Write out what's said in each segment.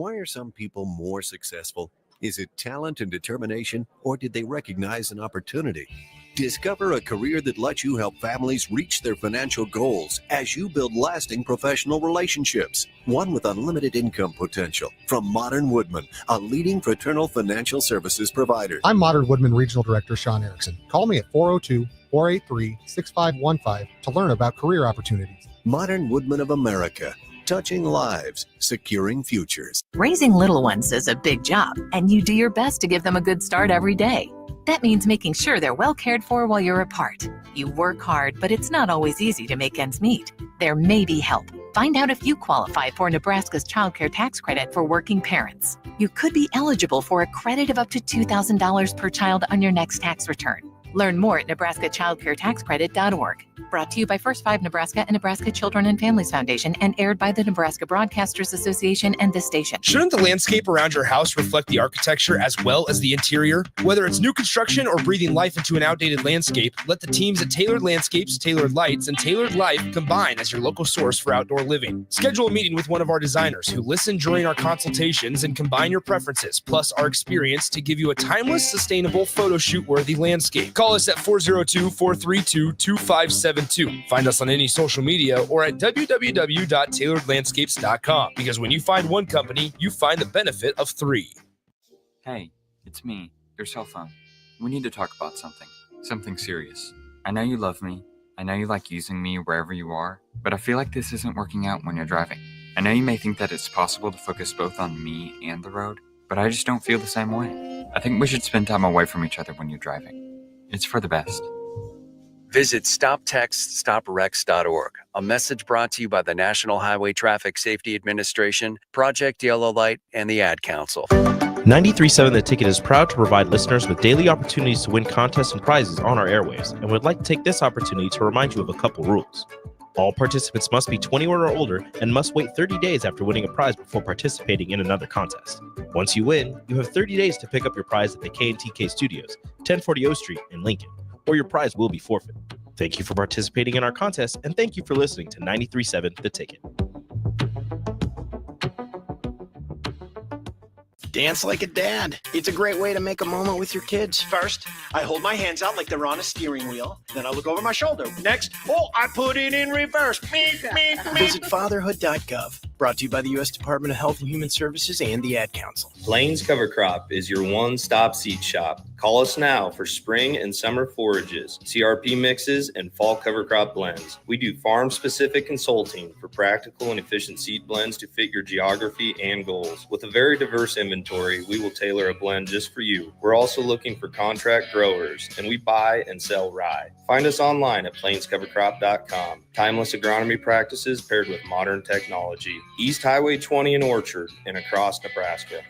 Why are some people more successful? Is it talent and determination, or did they recognize an opportunity? Discover a career that lets you help families reach their financial goals as you build lasting professional relationships. One with unlimited income potential. From Modern Woodman, a leading fraternal financial services provider. I'm Modern Woodman Regional Director Sean Erickson. Call me at 402-483-6515 to learn about career opportunities. Modern Woodman of America. Touching lives, securing futures. Raising little ones is a big job, and you do your best to give them a good start every day. That means making sure they're well cared for while you're apart. You work hard, but it's not always easy to make ends meet. There may be help. Find out if you qualify for Nebraska's Child Care Tax Credit for working parents. You could be eligible for a credit of up to $2,000 per child on your next tax return. Learn more at nebraskachildcaretaxcredit.org. Brought to you by First 5 Nebraska and Nebraska Children and Families Foundation and aired by the Nebraska Broadcasters Association and this station. Shouldn't the landscape around your house reflect the architecture as well as the interior? Whether it's new construction or breathing life into an outdated landscape, let the teams at Tailored Landscapes, Tailored Lights, and Tailored Life combine as your local source for outdoor living. Schedule a meeting with one of our designers who listen during our consultations and combine your preferences, plus our experience to give you a timeless, sustainable, photo shoot-worthy landscape. Call us at 402-432-2572. Find us on any social media or at www.tailoredlandscapes.com, because when you find one company, you find the benefit of three. Hey, it's me, your cell phone. We need to talk about something serious. I know you love me. I know you like using me wherever you are, but I feel like this isn't working out when you're driving. I know you may think that it's possible to focus both on me and the road, but I just don't feel the same way. I think we should spend time away from each other when you're driving. It's for the best. Visit StopTextStopWrecks.org, a message brought to you by the National Highway Traffic Safety Administration, Project Yellow Light, and the Ad Council. 93.7 The Ticket is proud to provide listeners with daily opportunities to win contests and prizes on our airwaves, and would like to take this opportunity to remind you of a couple rules. All participants must be 21 or older and must wait 30 days after winning a prize before participating in another contest. Once you win, you have 30 days to pick up your prize at the K&TK Studios, 1040 O Street in Lincoln, or your prize will be forfeit. Thank you for participating in our contest, and thank you for listening to 93.7 The Ticket. Dance like a dad. It's a great way to make a moment with your kids. First, I hold my hands out like they're on a steering wheel. Then I look over my shoulder. Next, I put it in reverse. Visit fatherhood.gov. Brought to you by the U.S. Department of Health and Human Services and the Ad Council. Plains Cover Crop is your one-stop seed shop. Call us now for spring and summer forages, CRP mixes, and fall cover crop blends. We do farm-specific consulting for practical and efficient seed blends to fit your geography and goals. With a very diverse inventory, we will tailor a blend just for you. We're also looking for contract growers, and we buy and sell rye. Find us online at plainscovercrop.com. Timeless agronomy practices paired with modern technology. East Highway 20 in Orchard and across Nebraska.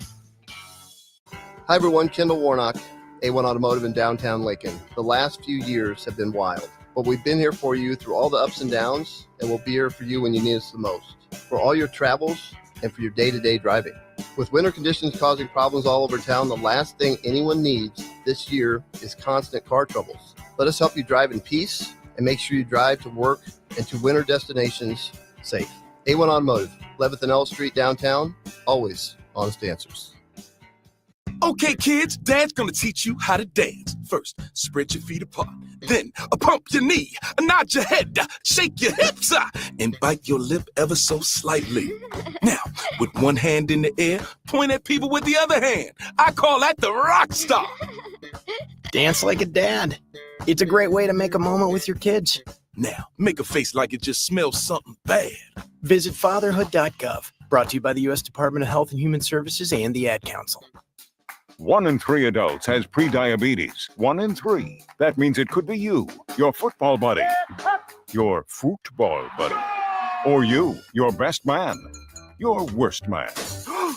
Hi everyone, Kendall Warnock, A1 Automotive in downtown Lincoln. The last few years have been wild, but we've been here for you through all the ups and downs, and we'll be here for you when you need us the most, for all your travels and for your day-to-day driving. With winter conditions causing problems all over town, the last thing anyone needs this year is constant car troubles. Let us help you drive in peace and make sure you drive to work and to winter destinations safe. A1 Automotive, 11th and L Street downtown, always honest answers. Okay, kids, Dad's gonna teach you how to dance. First, spread your feet apart. Then, pump your knee, nod your head, shake your hips, and bite your lip ever so slightly. Now, with one hand in the air, point at people with the other hand. I call that the rock star. Dance like a dad. It's a great way to make a moment with your kids. Now, make a face like it just smells something bad. Visit fatherhood.gov. Brought to you by the U.S. Department of Health and Human Services and the Ad Council. 1 in 3 adults has prediabetes. 1 in 3. That means it could be you, your football buddy, your football buddy, or you, your best man, your worst man,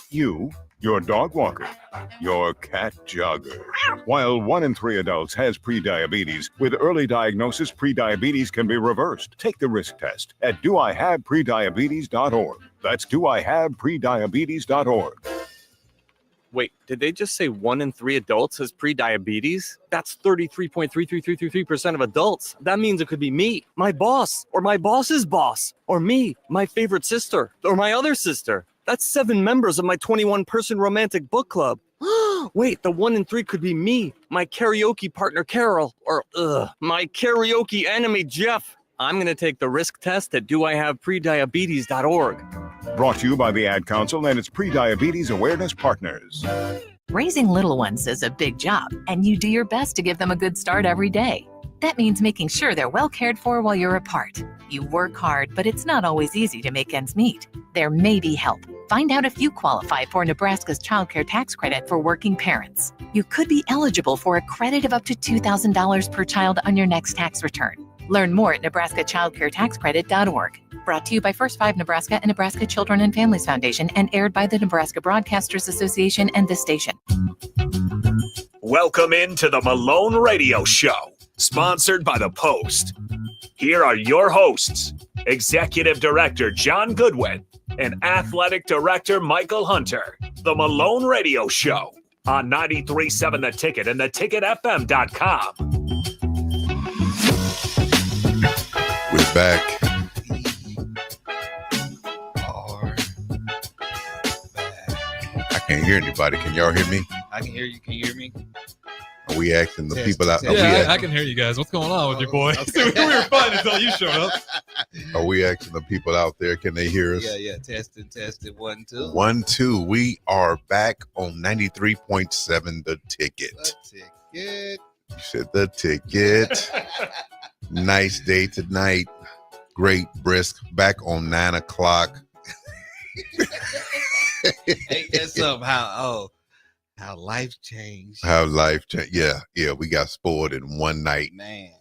you, your dog walker, your cat jogger. While 1 in 3 adults has prediabetes, with early diagnosis, prediabetes can be reversed. Take the risk test at doihaveprediabetes.org. That's doihaveprediabetes.org. Wait, did they just say 1 in 3 adults has prediabetes? That's 33.33333% of adults. That means it could be me, my boss, or my boss's boss, or me, my favorite sister, or my other sister. That's 7 members of my 21-person romantic book club. Wait, the 1 in 3 could be me, my karaoke partner Carol, or my karaoke enemy Jeff. I'm going to take the risk test at doihaveprediabetes.org. Brought to you by the Ad Council and its pre-diabetes awareness partners. Raising little ones is a big job, and you do your best to give them a good start every day. That means making sure they're well cared for while you're apart. You work hard, but it's not always easy to make ends meet. There may be help. Find out if you qualify for Nebraska's Child Care Tax Credit for working parents. You could be eligible for a credit of up to $2,000 per child on your next tax return. Learn more at nebraskachildcaretaxcredit.org. Brought to you by First 5 Nebraska and Nebraska Children and Families Foundation and aired by the Nebraska Broadcasters Association and this station. Welcome into the Malone Radio Show, sponsored by The Post. Here are your hosts, Executive Director John Goodwin and Athletic Director Michael Hunter. The Malone Radio Show on 93.7 The Ticket and theticketfm.com. We're back. I can't hear anybody. Can y'all hear me? I can hear you. Can you hear me? Are we asking the people out? Yeah, I can hear you guys. What's going on with your boy? Okay. We were fine until you showed up. Are we asking the people out there? Can they hear us? Yeah. Testing. 1, 2. 1, 2. We are back on 93.7 The Ticket. The Ticket. You said The Ticket. Nice day tonight. Great brisk. Back on 9 o'clock. Ain't that something? How life changed. How life changed. Yeah. We got spoiled in one night. Man.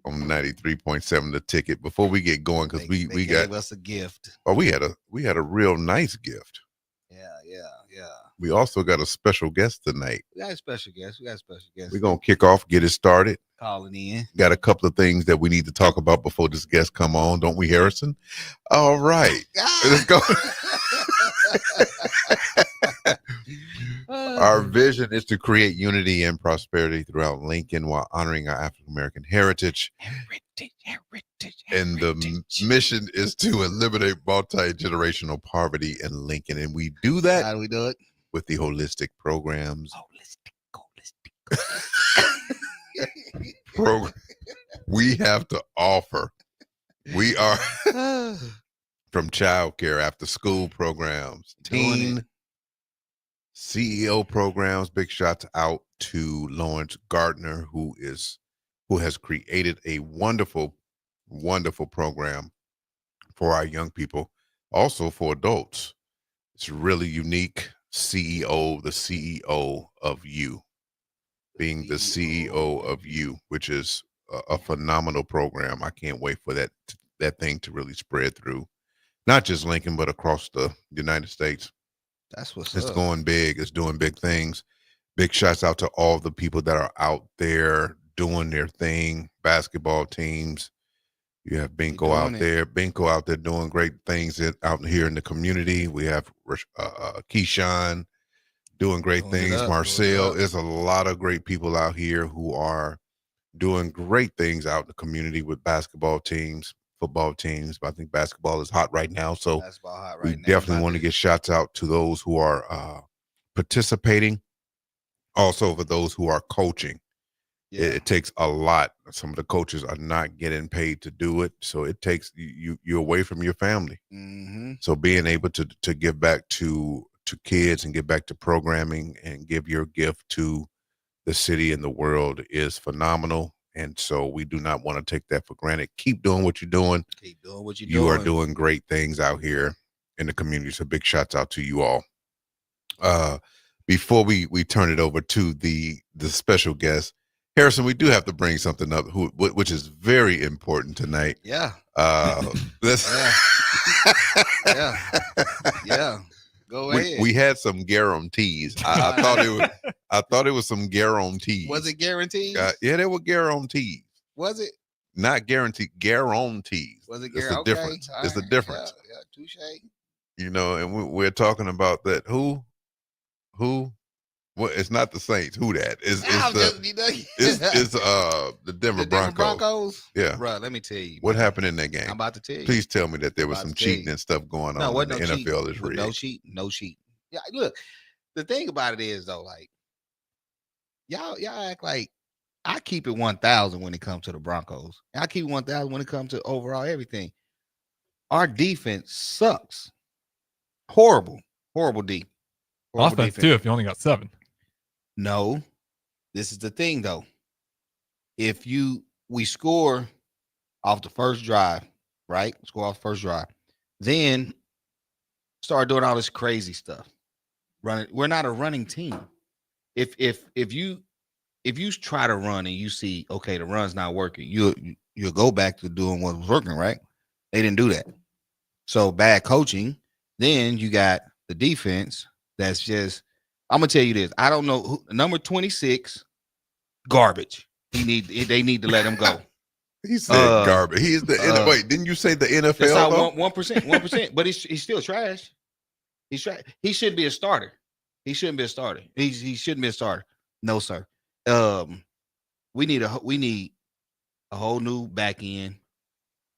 On 93.7 The Ticket. Before we get going, because we gave us a gift. Oh, we had a real nice gift. Yeah. We also got a special guest tonight. We got a special guest. We're gonna kick off, get it started. Calling in. Got a couple of things that we need to talk about before this guest come on, don't we, Harrison? All right. Let's go. Our vision is to create unity and prosperity throughout Lincoln while honoring our African American heritage. And the mission is to eliminate multi-generational poverty in Lincoln. And we do that. How do we do it? With the holistic programs. Program we have to offer. We are from childcare, after school programs, teen CEO programs. Big shots out to Lawrence Gardner, who has created a wonderful program for our young people, also for adults. It's really unique. The CEO of You, being the CEO of You, which is a phenomenal program. I can't wait for that thing to really spread through, not just Lincoln, but across the United States. That's what's It's up. going big. It's doing big things. Big shouts out to all the people that are out there doing their thing. Basketball teams. You have Binko out there. Binko out there doing great things out here in the community. We have Keyshawn doing great things. Marcel. There's a lot of great people out here who are doing great things out in the community with basketball teams, football teams. But I think basketball is hot right now. So we definitely want to get shots out to those who are participating. Also for those who are coaching. Yeah. It takes a lot. Some of the coaches are not getting paid to do it. So it takes you're away from your family. Mm-hmm. So being able to give back to kids and give back to programming and give your gift to the city and the world is phenomenal. And so we do not want to take that for granted. Keep doing what you're doing. Keep doing what you're doing. You are doing great things out here in the community. So big shouts out to you all. Before we turn it over to the special guest, Harrison, we do have to bring something up, which is very important tonight. Yeah. Let's. Yeah. Go ahead. We had some guarantees. I thought it was some guarantees. Was it guarantees? Yeah, they were guarantees. Was it? Not guaranteed. Guarantees. Was it guarantees? It's a difference. It's a difference. Yeah. Touche. You know, and we're talking about that. Who? Well, it's not the Saints. Who that? It's I'm the just, you know, it's the Denver the Denver Broncos. Yeah. Bro, let me tell you. What man. happened in that game? I'm about to tell you. Please tell me that there was I'm some about to tell cheating you. and stuff going No, on wasn't in the no NFL cheating. is rigged. No cheating. No cheating. Yeah, look, the thing about it is though, like y'all act like I keep it 1,000 when it comes to the Broncos. I keep it 1,000 when it comes to overall everything. Our defense sucks. Horrible deep. Horrible Offense defense. too. If you only got 7. No, this is the thing though. If we score off the first drive, right? Score off the first drive, then start doing all this crazy stuff. Running. We're not a running team. If you try to run and you see, okay, the run's not working, you'll go back to doing what was working, right? They didn't do that. So bad coaching. Then you got the defense that's just, I'm gonna tell you this. I don't know who, number 26, garbage. They need to let him go. He said garbage. He's the wait, didn't you say the NFL? That's how 1%, but he's still trash. He's trash. He should be a starter. He shouldn't be a starter. He shouldn't be a starter. No, sir. We need a whole new back end,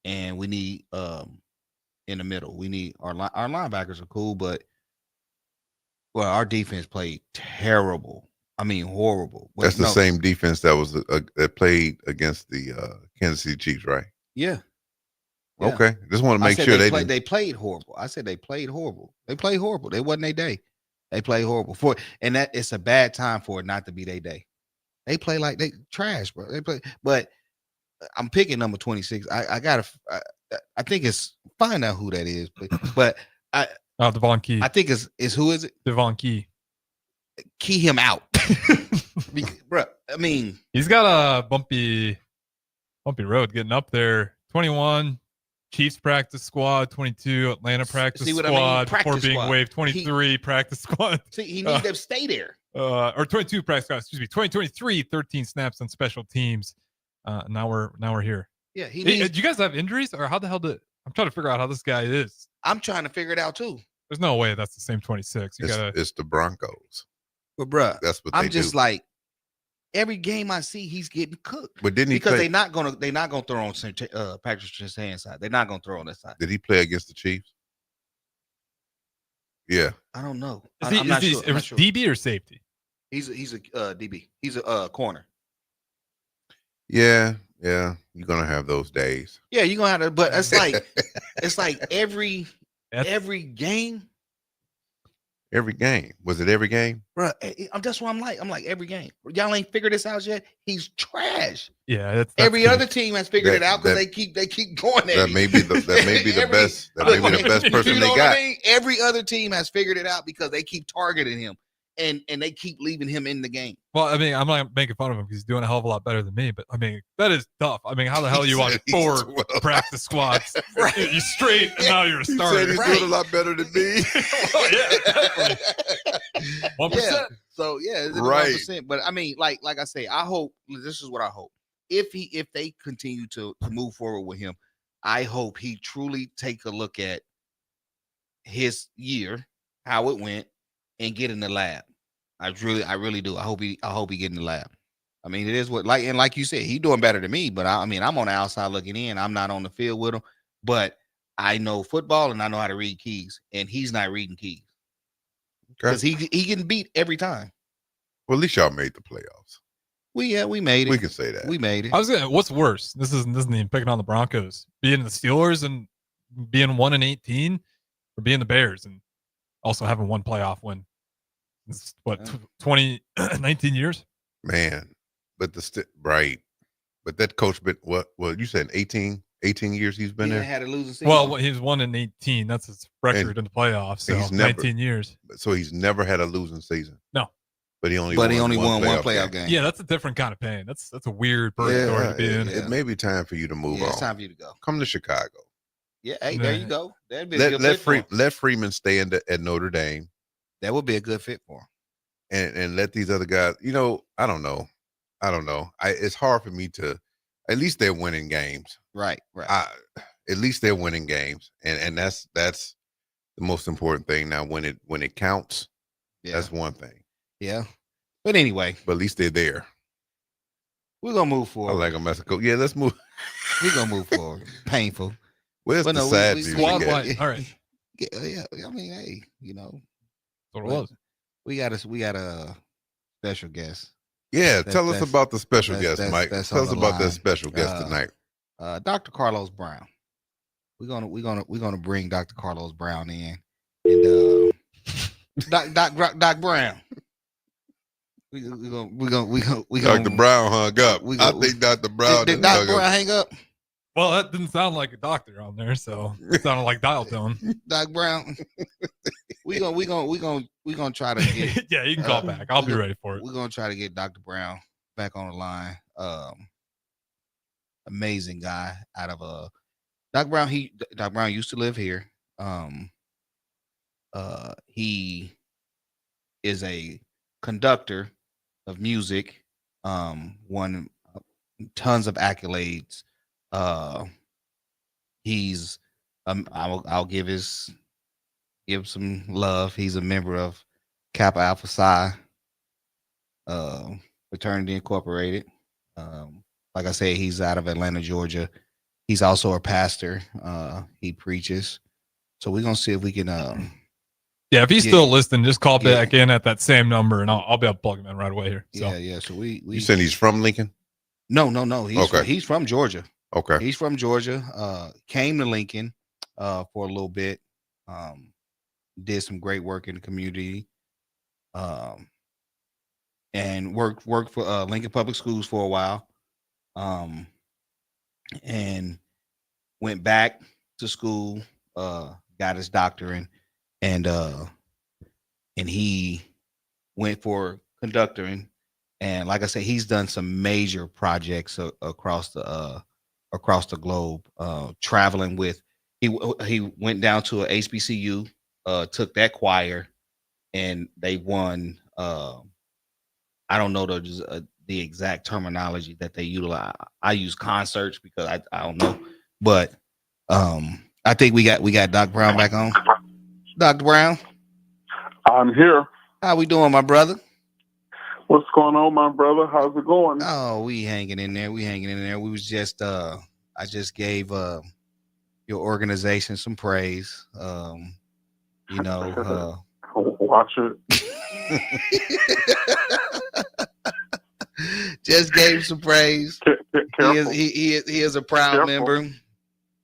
and we need in the middle. We need our linebackers are cool, but our defense played terrible. I mean, horrible. That's the same defense that was that played against the Kansas City Chiefs, right? Yeah. Okay, just want to make sure they played horrible. I said they played horrible. They played horrible. They wasn't their day. They played horrible and that it's a bad time for it not to be their day. They play like they trash, bro. They play, but I'm picking number 26. I think it's find out who that is, but Devon Key. I think it's who is it? Devon Key. Key him out, bro. I mean, he's got a bumpy road getting up there. 21 Chiefs practice squad, 22 Atlanta practice squad, before being waived. 23 practice squad. See, he needs to stay there. Or 22 practice squad. Excuse me. 2023, 13 snaps on special teams. Now we're here. Yeah. Do you guys have injuries, or how the hell I'm trying to figure out how this guy is. I'm trying to figure it out too. There's no way that's the same 26. It's the Broncos. But bruh, that's what I'm just like, every game I see, he's getting cooked. But didn't he? Because they're not gonna throw on Patrick Surtain's side. They're not gonna throw on that side. Did he play against the Chiefs? Yeah. I don't know. I'm not sure. It was DB or safety? He's a DB. He's a corner. Yeah. You're gonna have those days. Yeah, you're gonna have to. But it's like every game. Every game. Was it every game? Bro, that's what I'm like every game. Y'all ain't figured this out yet. He's trash. Yeah, that's every other team has figured it out because they keep going at that. May be the best. That may be the best person they got. I mean? Every other team has figured it out because they keep targeting him and they keep leaving him in the game. Well, I mean, I'm not making fun of him because he's doing a hell of a lot better than me. But I mean, that is tough. I mean, how the hell you on 4 practice squads? Right. You straight and now you're a starter. He said he's doing a lot better than me. Oh yeah, definitely. 1%. Yeah. So yeah, it's right. 1%. But I mean, like I say, I hope this is what I hope. If they continue to move forward with him, I hope he truly take a look at his year, how it went, and get in the lab. I really do. I hope he get in the lab. I mean, it is like you said, he's doing better than me. But I mean, I'm on the outside looking in. I'm not on the field with him, but I know football and I know how to read keys, and he's not reading keys because he getting beat every time. Well, at least y'all made the playoffs. We made it. We can say that. We made it. I was gonna. What's worse? This isn't even picking on the Broncos, being the Steelers and being 1-18, or being the Bears and also having one playoff win. It's, 19 years? Man, but right. But that coach been what? Well, you said 18 years he's been there. Had a losing season. Well, he's 1-18. That's his record in the playoffs. So he's 19 years. So he's never had a losing season. No. But he only won one playoff game. Yeah, that's a different kind of pain. That's a weird purgatory to be in. It may be time for you to move on. It's time for you to go. Come to Chicago. Yeah, hey, there you go. That'd be a good fit for him. Let Freeman stay at Notre Dame. That would be a good fit for him. And let these other guys, I don't know. It's hard for me to, at least they're winning games. Right. At least they're winning games. And that's the most important thing. Now, when it counts, that's one thing. Yeah. But anyway, But at least they're there. we're gonna move I forward. like a Mexico. Yeah, let's move. We're gonna move forward. Painful. Where's But the no, sad we- music Squad at? line. All right. Yeah, I mean, hey, That's what it but was. we got a special guest. Yeah, That's- tell us that's- about the special that's- guest, that's- Mike. that's Tell on us the about that line. special guest tonight. Dr. Carlos Brown. We're gonna bring Dr. Carlos Brown in, and Doc Brown. We gonna Dr. Brown hung up. I think Dr. Brown did didn't Doc hung Brown up. hang up? Well, that didn't sound like a doctor on there, so it sounded like dial tone. Doc Brown. We gonna try to get. Yeah, you can call back. I'll be ready for it. We're gonna try to get Dr. Brown back on the line. Amazing guy out of Doc Brown. Doc Brown used to live here. He is a conductor of music. Won tons of accolades. He's I'll give some love. He's a member of Kappa Alpha Psi Fraternity Incorporated. Like I said, he's out of Atlanta, Georgia. He's also a pastor. He preaches. So we're gonna see if we can Yeah, if he's still listening, just call back in at that same number, and I'll be able to plug him in right away here. So. Yeah. So we You said he's from Lincoln? No. He's from Georgia. Okay. He's from Georgia. Came to Lincoln for a little bit. Did some great work in the community. And worked for Lincoln Public Schools for a while. And went back to school, got his doctorate, and he went for conductoring. And like I said, he's done some major projects across the globe. Traveling with, he went down to a HBCU, took that choir, and they won. I don't know the exact terminology that they utilize. I use concerts because I don't know, but I think we got Doc Brown back on. Dr. Brown, I'm here. how we doing, my brother? What's going on, my brother? How's it going? Oh, we hanging in there. We was just I just gave your organization some praise. Watch it. Just gave some praise. He is a proud member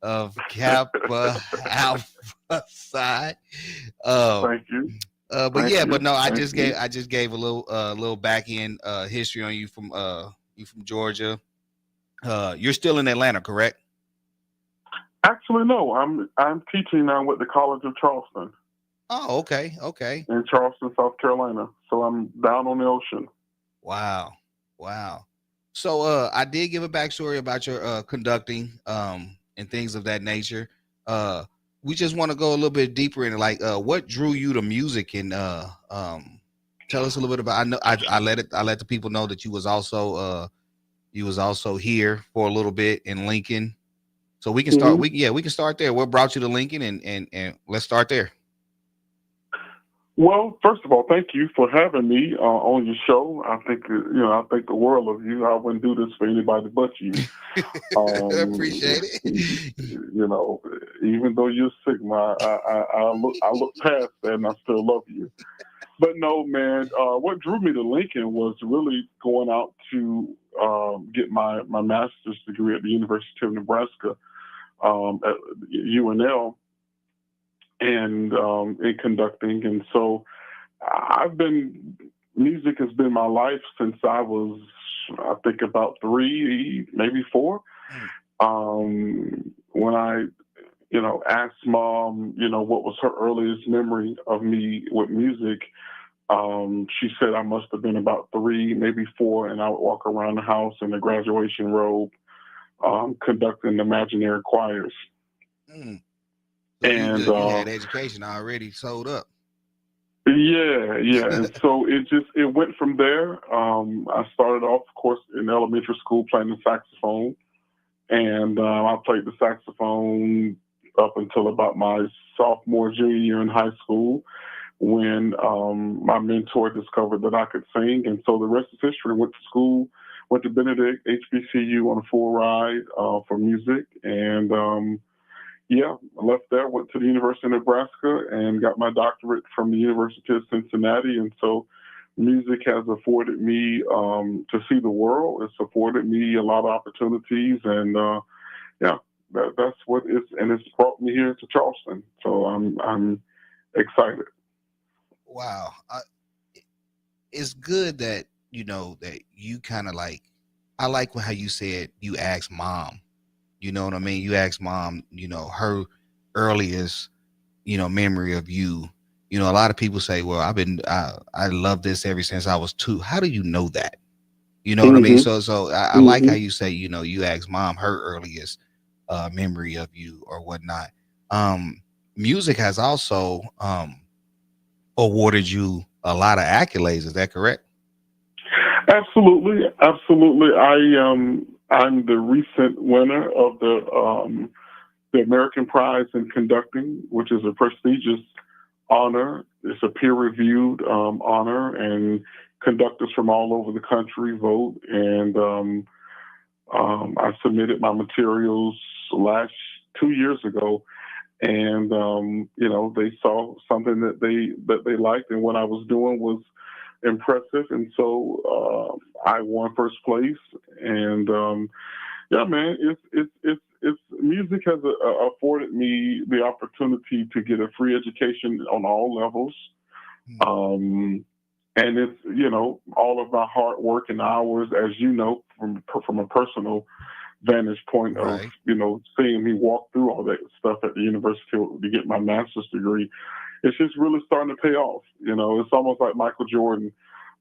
of Kappa Alpha Psi. Thank you. But no, I just gave a little back end history on you from Georgia. You're still in Atlanta, correct? Actually, no. I'm teaching now with the College of Charleston. Oh, okay. In Charleston, South Carolina. So I'm down on the ocean. Wow. So I did give a backstory about your conducting and things of that nature. We just want to go a little bit deeper into what drew you to music, and tell us a little bit about. I know I let the people know that you was also here for a little bit in Lincoln. So we can start. Mm-hmm. We can start there. What brought you to Lincoln, and let's start there. Well, first of all, thank you for having me on your show. I think I think the world of you. I wouldn't do this for anybody but you. I appreciate it. Even though you're Sigma, I look past that and I still love you. But no, man, what drew me to Lincoln was really going out to get my master's degree at the University of Nebraska at UNL. And in conducting, and so music has been my life since I was, I think, about 3, maybe 4. When I, asked Mom, what was her earliest memory of me with music, she said I must have been about 3, maybe 4, and I would walk around the house in a graduation robe, conducting imaginary choirs. So and you had education already sold up. Yeah. And so it went from there. I started off, of course, in elementary school playing the saxophone. And I played the saxophone up until about my sophomore, junior year in high school. when my mentor discovered that I could sing. And so the rest is history. Went to school, went to Benedict, HBCU on a full ride for music. And I left there, went to the University of Nebraska and got my doctorate from the University of Cincinnati. And so music has afforded me to see the world. It's afforded me a lot of opportunities. And that's what it's, and it's brought me here to Charleston. So I'm excited. Wow. It's good that, that you kind of like, I like how you said you asked mom, you know what I mean? You asked mom, her earliest, memory of you. A lot of people say, well, I love this ever since I was 2. How do you know that? You know what I mean? So I like how you say, you asked mom her earliest memory of you or whatnot. Music has also awarded you a lot of accolades. Is that correct? Absolutely. I'm the recent winner of the American Prize in Conducting, which is a prestigious honor. It's a peer-reviewed honor, and conductors from all over the country vote. And I submitted my materials 2 years ago, and they saw something that they liked, and what I was doing was impressive, and so I won first place. And man, it's music has afforded me the opportunity to get a free education on all levels. And it's all of my hard work and hours, as you know, from a personal vantage point of seeing me walk through all that stuff at the university to get my master's degree. It's just really starting to pay off. It's almost like Michael Jordan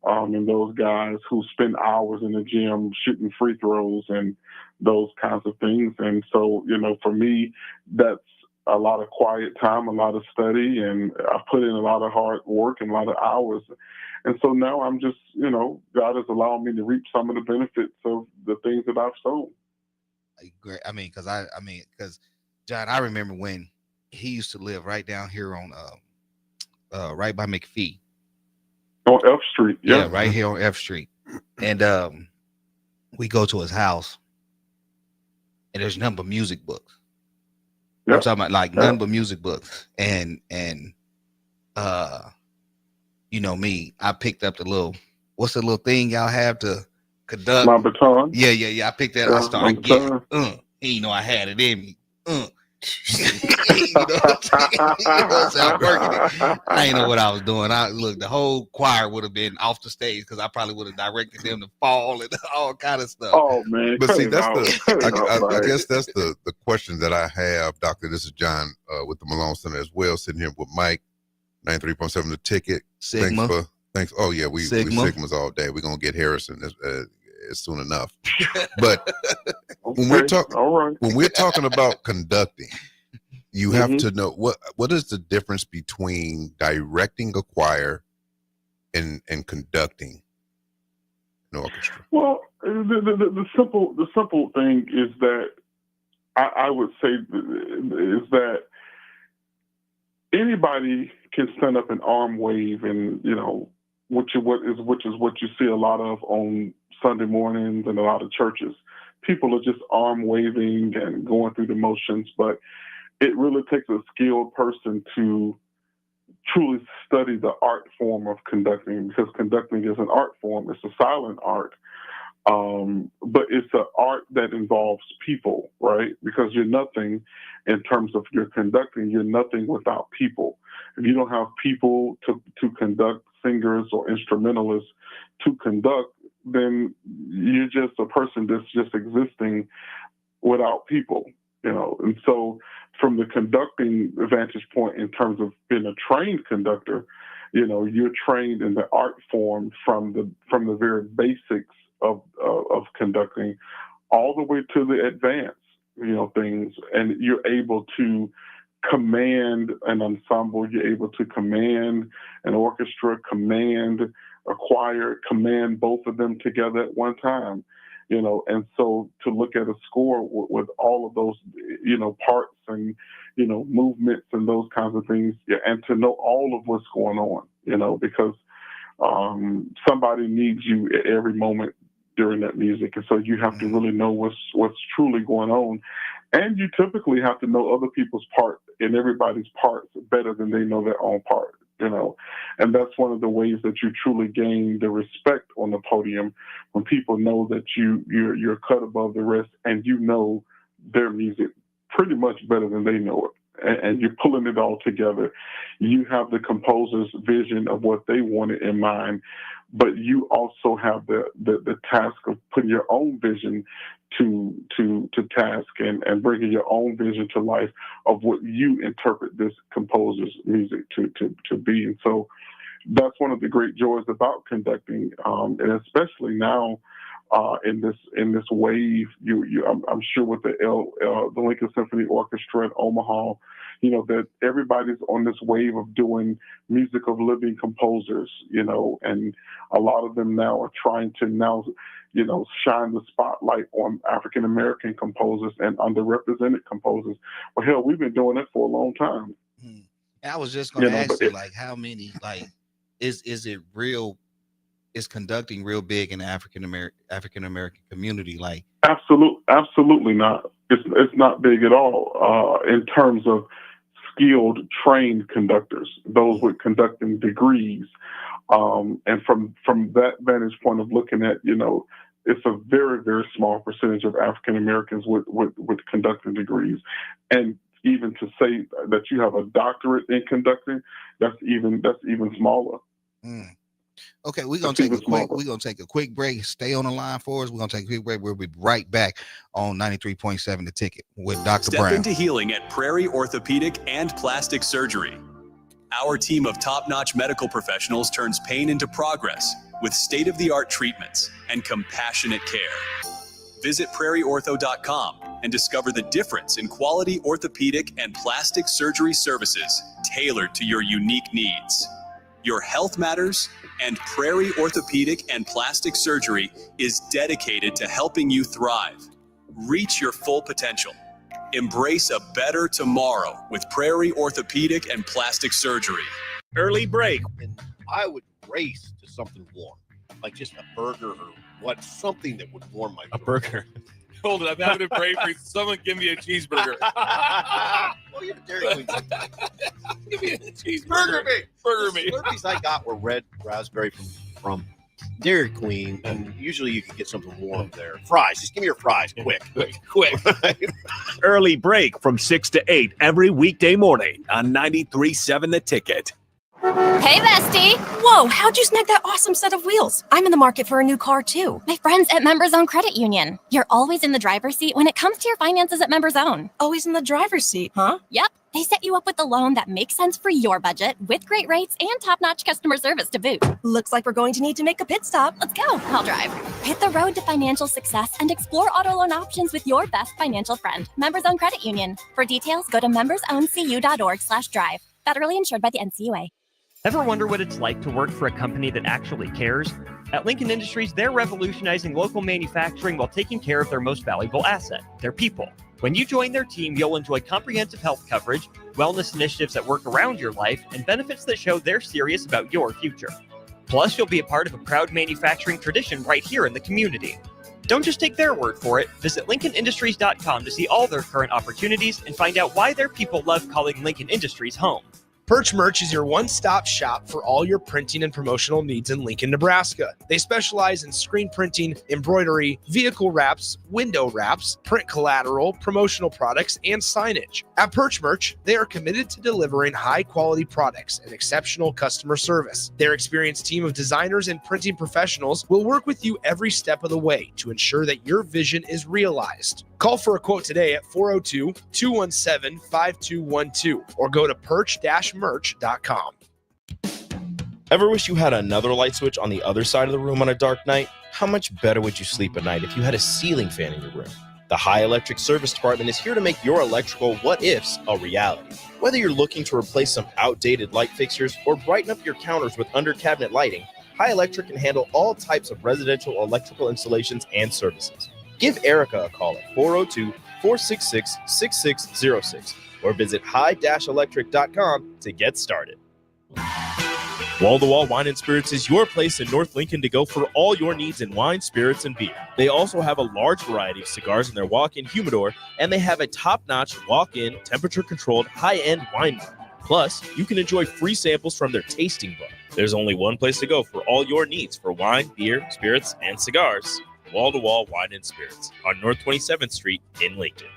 and those guys who spend hours in the gym shooting free throws and those kinds of things. And so, for me, that's a lot of quiet time, a lot of study, and I put in a lot of hard work and a lot of hours. And so now I'm just, God has allowed me to reap some of the benefits of the things that I've sown. Great. Because John, I remember when he used to live right down here on right by McPhee. On F Street, yeah, right here on F Street. And we go to his house, and there's nothing but music books. I'm talking about nothing but music books. And me, I picked up what's the little thing y'all have to conduct? My baton. Yeah. I picked that. I started getting. He I had it in me. I'm working it. I ain't know what I was doing. The whole choir would have been off the stage because I probably would have directed them to fall and all kind of stuff. Oh man! But see, that's I guess that's the question that I have, Doctor. This is John with the Malone Center as well, sitting here with Mike, 93.7 The Ticket. Sigma. Thanks. Oh yeah, we Sigmas all day. We're gonna get Harrison as soon enough. But when we're talking about conducting, you have to know what is the difference between directing a choir and conducting an orchestra. Well, the simple thing is that I would say is that anybody can stand up and arm wave, and which is what you see a lot of on Sunday mornings and a lot of churches. People are just arm waving and going through the motions, but it really takes a skilled person to truly study the art form of conducting, because conducting is an art form. It's a silent art. But it's an art that involves people, right? Because you're nothing in terms of your conducting, you're nothing without people. If you don't have people to conduct, singers or instrumentalists to conduct, then you're just a person that's just existing without people, And so from the conducting vantage point in terms of being a trained conductor, you're trained in the art form from the very basics of conducting all the way to the advanced, things. And you're able to command an ensemble, you're able to command an orchestra, command a choir, command both of them together at one time. And so to look at a score with all of those, parts and, movements and those kinds of things, and to know all of what's going on, because somebody needs you at every moment during that music. And so you have to really know what's truly going on. And you typically have to know other people's parts and everybody's parts better than they know their own part, And that's one of the ways that you truly gain the respect on the podium, when people know that you're cut above the rest and you know their music pretty much better than they know it. And you're pulling it all together. You have the composer's vision of what they wanted in mind, but you also have the task of putting your own vision to task and bringing your own vision to life of what you interpret this composer's music to be. And so that's one of the great joys about conducting, and especially now in this wave. I'm sure with the Lincoln Symphony Orchestra at Omaha, that everybody's on this wave of doing music of living composers, and a lot of them now are trying to shine the spotlight on African American composers and underrepresented composers. Well, hell, we've been doing it for a long time. I was just going to ask you, how many, is it real? Is conducting real big in the African American community? Absolutely not. It's not big at all in terms of skilled, trained conductors, those with conducting degrees. And from that vantage point of looking at, it's a very, very small percentage of African Americans with conducting degrees. And even to say that you have a doctorate in conducting, that's even smaller. Okay, we're gonna take a quick break. Stay on the line for us. We're gonna take a quick break. We'll be right back on 93.7 The Ticket with Dr. Step Brown. into healing at Prairie Orthopedic and Plastic Surgery. Our team of top-notch medical professionals turns pain into progress with state-of-the-art treatments and compassionate care. Visit prairieortho.com and discover the difference in quality orthopedic and plastic surgery services tailored to your unique needs. Your health matters, and Prairie Orthopedic and Plastic Surgery is dedicated to helping you thrive. Reach your full potential. Embrace a better tomorrow with Prairie Orthopedic and Plastic Surgery. Early break. And I would race to something warm, like just a burger or something that would warm my throat. A burger. Hold it, I'm having a break for someone give me a cheeseburger. Well, you're a Dairy Queen. Give me a cheeseburger. Burger me. The Slurpees I got were red raspberry from Dairy Queen, and usually you can get something warm there. Fries, just give me your fries, quick. Early break from 6 to 8 every weekday morning on 93.7 The Ticket. Hey, bestie. Whoa, how'd you snag that awesome set of wheels? I'm in the market for a new car, too. My friends at Members Own Credit Union. You're always in the driver's seat when it comes to your finances at Members Own. Always in the driver's seat, huh? Yep. They set you up with a loan that makes sense for your budget with great rates and top-notch customer service to boot. Looks like we're going to need to make a pit stop. Let's go. I'll drive. Hit the road to financial success and explore auto loan options with your best financial friend, Members Own Credit Union. For details, go to membersowncu.org/drive. Federally insured by the NCUA. Ever wonder what it's like to work for a company that actually cares? At Lincoln Industries, they're revolutionizing local manufacturing while taking care of their most valuable asset, their people. When you join their team, you'll enjoy comprehensive health coverage, wellness initiatives that work around your life, and benefits that show they're serious about your future. Plus, you'll be a part of a proud manufacturing tradition right here in the community. Don't just take their word for it. Visit LincolnIndustries.com to see all their current opportunities and find out why their people love calling Lincoln Industries home. Perch Merch is your one-stop shop for all your printing and promotional needs in Lincoln, Nebraska. They specialize in screen printing, embroidery, vehicle wraps, window wraps, print collateral, promotional products, and signage. At Perch Merch, they are committed to delivering high-quality products and exceptional customer service. Their experienced team of designers and printing professionals will work with you every step of the way to ensure that your vision is realized. Call for a quote today at 402-217-5212 or go to perch-merch.com. Ever wish you had another light switch on the other side of the room on a dark night? How much better would you sleep at night if you had a ceiling fan in your room? The High Electric Service Department is here to make your electrical what-ifs a reality. Whether you're looking to replace some outdated light fixtures or brighten up your counters with under-cabinet lighting, High Electric can handle all types of residential electrical installations and services. Give Erica a call at 402-466-6606 or visit high-electric.com to get started. Wall-to-Wall Wine & Spirits is your place in North Lincoln to go for all your needs in wine, spirits, and beer. They also have a large variety of cigars in their walk-in humidor, and they have a top-notch walk-in, temperature-controlled, high-end wine bar. Plus, you can enjoy free samples from their tasting bar. There's only one place to go for all your needs for wine, beer, spirits, and cigars. Wall-to-Wall Wine & Spirits on North 27th Street in Lincoln.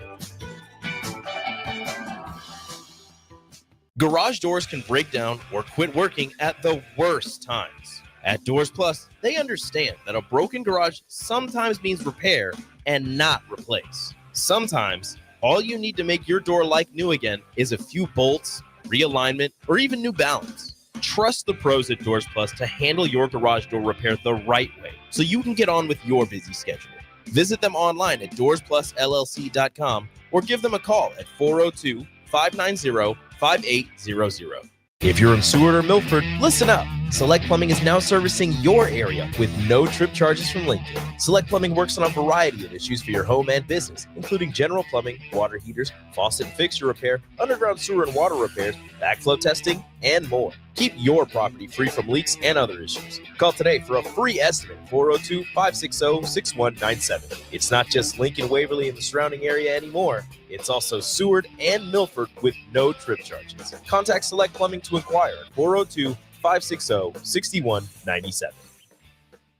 Garage doors can break down or quit working at the worst times. At Doors Plus, they understand that a broken garage sometimes means repair and not replace. Sometimes, all you need to make your door like new again is a few bolts, realignment, or even new balance. Trust the pros at Doors Plus to handle your garage door repair the right way so you can get on with your busy schedule. Visit them online at doorsplusllc.com or give them a call at 402-590-5800. If you're in Seward or Milford, listen up. Select Plumbing is now servicing your area with no trip charges from Lincoln. Select Plumbing works on a variety of issues for your home and business, including general plumbing, water heaters, faucet and fixture repair, underground sewer and water repairs, backflow testing, and more. Keep your property free from leaks and other issues. Call today for a free estimate, 402-560-6197. It's not just Lincoln, Waverly, and the surrounding area anymore. It's also Seward and Milford with no trip charges. Contact Select Plumbing to inquire at 402-560-6197.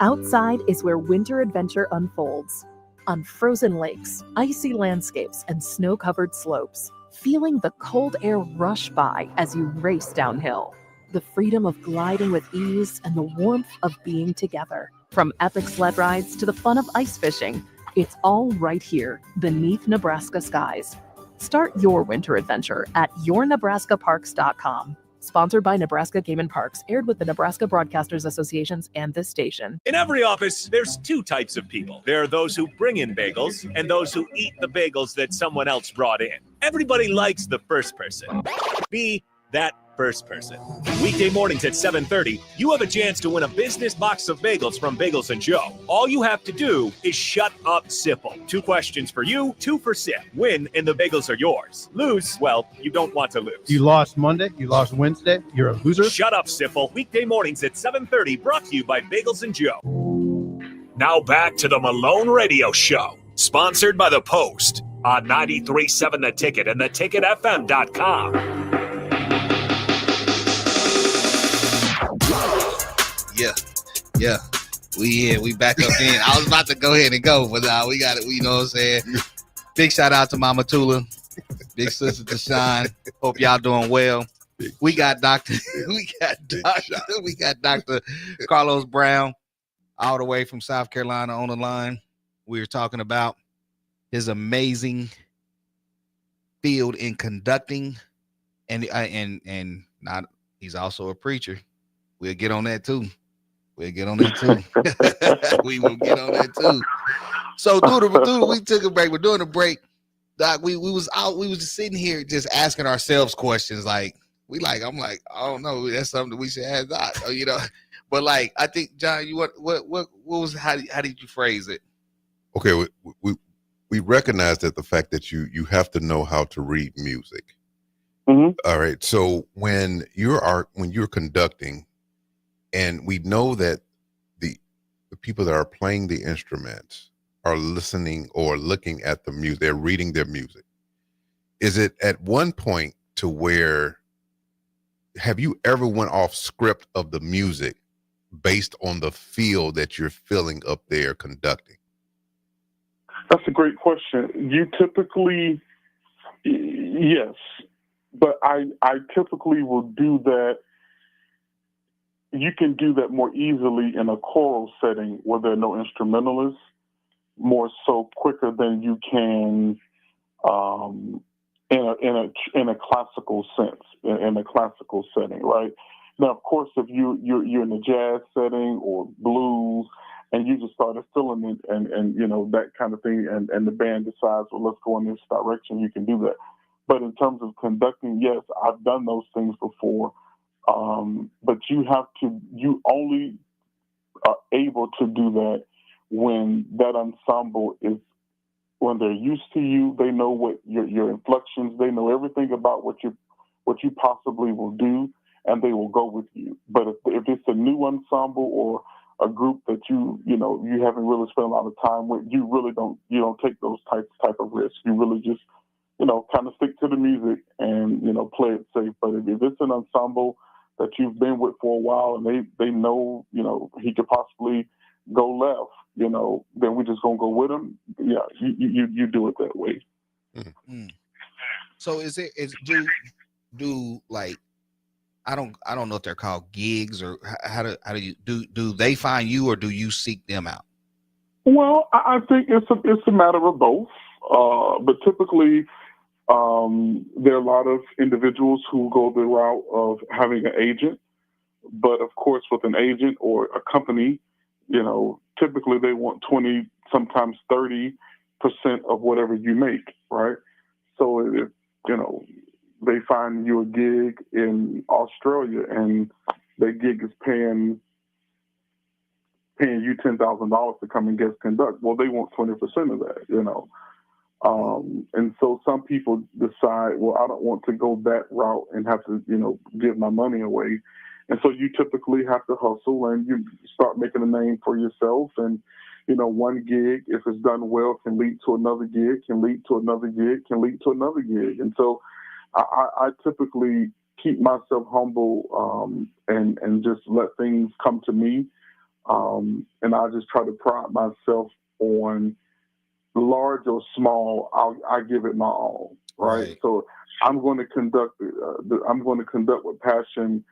Outside is where winter adventure unfolds. On frozen lakes, icy landscapes, and snow-covered slopes, feeling the cold air rush by as you race downhill. The freedom of gliding with ease and the warmth of being together. From epic sled rides to the fun of ice fishing, it's all right here beneath Nebraska skies. Start your winter adventure at yournebraskaparks.com. Sponsored by Nebraska Game and Parks, aired with the Nebraska Broadcasters Associations and this station. In every office, there's two types of people. There are those who bring in bagels and those who eat the bagels that someone else brought in. Everybody likes the first person. Be that first person. Weekday mornings at 7:30, you have a chance to win a business box of bagels from Bagels & Joe. All you have to do is shut up, Sipple. 2 questions for you, 2 for Sip. Win, and the bagels are yours. Lose, well, you don't want to lose. You lost Monday, you lost Wednesday, you're a loser. Shut up, Sipple. Weekday mornings at 7:30, brought to you by Bagels & Joe. Now back to the Malone Radio Show, sponsored by The Post on 93.7 The Ticket and theticketfm.com. Yeah. We back up in. I was about to go ahead and go, but we got it. You know what I'm saying? Big shout out to Mama Tula, big sister Deshaun. Hope y'all doing well. We got Dr. Carlos Brown all the way from South Carolina on the line. We were talking about his amazing field in conducting, and not. He's also a preacher. We'll get on that too. We will get on that too. So we took a break. We're doing a break. Doc, we was just sitting here just asking ourselves questions. I'm like, I don't know. That's something that we should ask Doc. You know, but I think John, what was how did you phrase it? Okay, we recognize that the fact that you have to know how to read music. Mm-hmm. All right. So when you're conducting, and we know that the people that are playing the instruments are listening or looking at the music, they're reading their music. Is it at one point to where, have you ever went off script of the music based on the feel that you're feeling up there conducting? That's a great question. You typically, yes, but I typically will do that. You can do that more easily in a choral setting where there are no instrumentalists, more so quicker than you can in a classical sense, in a classical setting, right? Now, of course, if you're in a jazz setting or blues, and you just started filling it and you know that kind of thing, and the band decides, well, let's go in this direction, you can do that. But in terms of conducting, yes, I've done those things before. But you only are able to do that when that ensemble is, when they're used to you, they know what your inflections, they know everything about what you possibly will do, and they will go with you. But if it's a new ensemble or a group that you haven't really spent a lot of time with, you don't take those type of risks. You really just kind of stick to the music and play it safe. But if it's an ensemble that you've been with for a while and they know he could possibly go left, then we're just gonna go with him. Yeah, you do it that way. So do like I don't know if they're called gigs or how do you do they find you or do you seek them out? Well, I think it's a matter of both. But typically, there are a lot of individuals who go the route of having an agent. But of course, with an agent or a company, typically they want 20, sometimes 30% of whatever you make, right? So if they find you a gig in Australia and that gig is paying you $10,000 to come and guest conduct, well, they want 20% of that, and so some people decide, well, I don't want to go that route and have to, give my money away. And so you typically have to hustle and you start making a name for yourself. And, one gig, if it's done well, can lead to another gig, can lead to another gig, can lead to another gig. And so I typically keep myself humble and just let things come to me. And I just try to pride myself on large or small, I give it my all, right? So I'm going to conduct with passion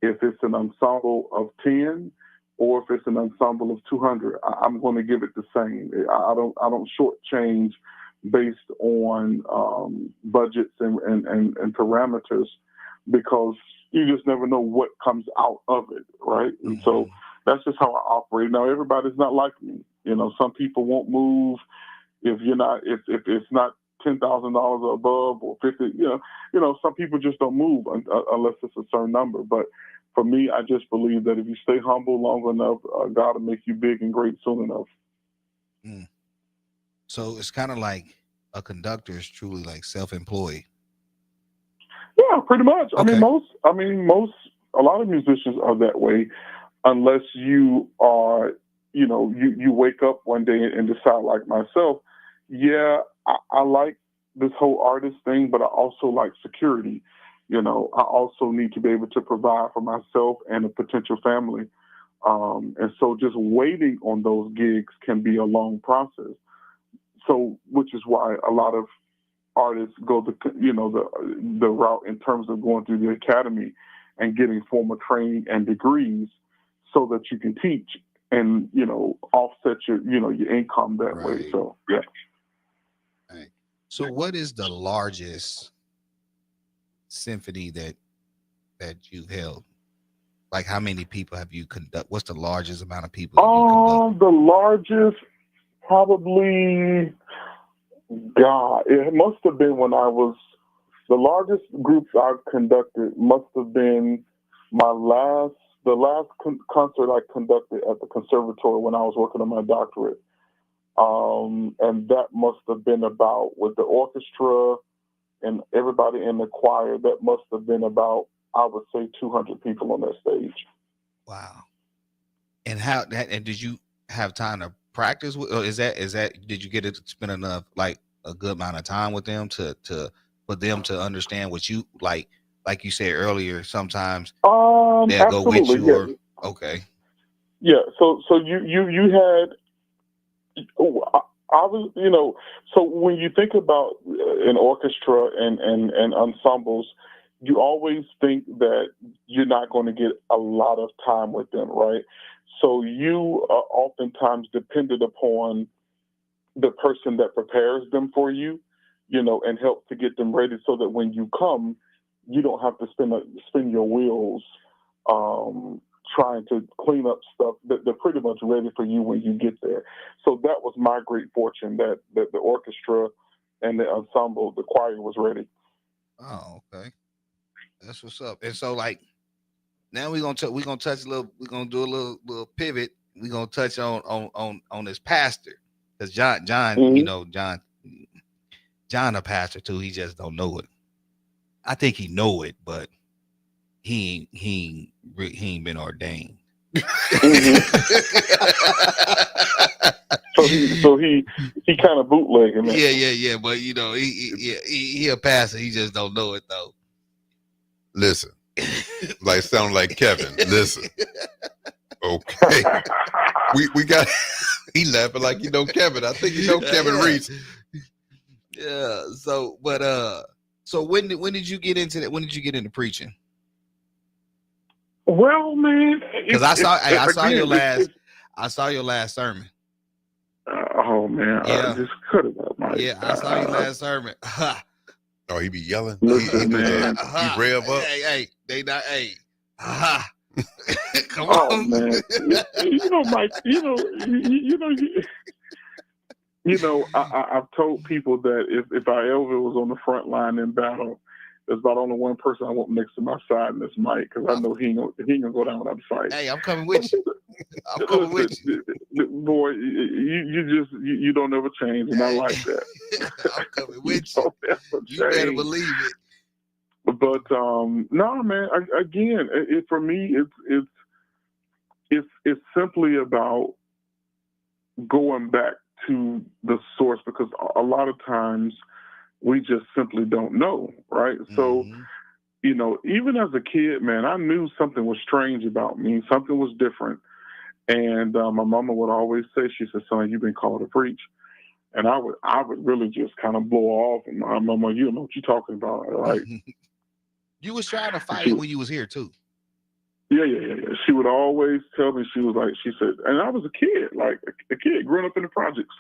if it's an ensemble of 10 or if it's an ensemble of 200. I'm going to give it the same. I don't shortchange based on budgets and parameters, because you just never know what comes out of it, right? And so that's just how I operate. Now, everybody's not like me. Some people won't move if it's not $10,000 or above or 50. Some people just don't move unless it's a certain number. But for me, I just believe that if you stay humble long enough, God will make you big and great soon enough. So it's kind of like a conductor is truly like self-employed. Yeah, pretty much. Okay. A lot of musicians are that way, unless you are, you wake up one day and decide, like myself, yeah, I like this whole artist thing, but I also like security. I also need to be able to provide for myself and a potential family. And so just waiting on those gigs can be a long process. So, which is why a lot of artists go the route in terms of going through the academy and getting formal training and degrees so that you can teach and, offset your income that way. So, yeah. Right. So what is the largest symphony that you've held? Like, how many people have you conduct? What's the largest amount of people you conduct? The largest, probably, God, it must have been the largest groups I've conducted must have been the last concert I conducted at the conservatory when I was working on my doctorate. And that must have been about, with the orchestra and everybody in the choir, that must have been about, I would say, 200 people on that stage. Wow. And and did you have time to practice with, or did you get to spend enough, like a good amount of time with them to for them to understand what you like you said earlier, sometimes they'll go with you, or okay. Yeah, so you had, I was, so when you think about an orchestra and ensembles, you always think that you're not going to get a lot of time with them, right? So you are oftentimes dependent upon the person that prepares them for you, and help to get them ready so that when you come, you don't have to spin your wheels trying to clean up stuff. That they're pretty much ready for you when you get there. So that was my great fortune, that the orchestra and the ensemble, the choir, was ready. Oh, okay. That's what's up. And so, like, now we're gonna touch a little. We're gonna do a little pivot we're gonna touch on this pastor, because John, John a pastor too. He just don't know it. I think he know it, but he ain't been ordained. So he kind of bootlegging it. Yeah. But he a pastor. He just don't know it though. Listen, like sound like Kevin. Listen, okay, we got. He laughing like you know Kevin. I think you know Kevin Reese. Yeah. So, but so when did you get into that? When did you get into preaching? Well, man, because I saw your last sermon. Oh man, Yeah. just cut it up, Mike. Yeah, I saw your last sermon. Oh, he be yelling. Listen, he man. He rev up. Hey, they not. Hey, come oh on, man. You know, Mike. I've told people that if I ever was on the front line in battle, there's about only one person I want next to my side, and that's Mike, because I know he ain't gonna go down without a fight. Hey, I'm coming with you. I'm coming with you. Boy, you don't ever change, and I like that. I'm coming with you. You better believe it. But no, man. Again, for me, it's simply about going back to the source, because a lot of times we just simply don't know, right? So, even as a kid, man, I knew something was strange about me. Something was different. And my mama would always say, she said, son, you've been called to preach. And I would really just kind of blow off. And my mama, you don't know what you're talking about, right? You was trying to fight when you was here, too. Yeah. She would always tell me, she said, and I was a kid, like a kid growing up in the projects.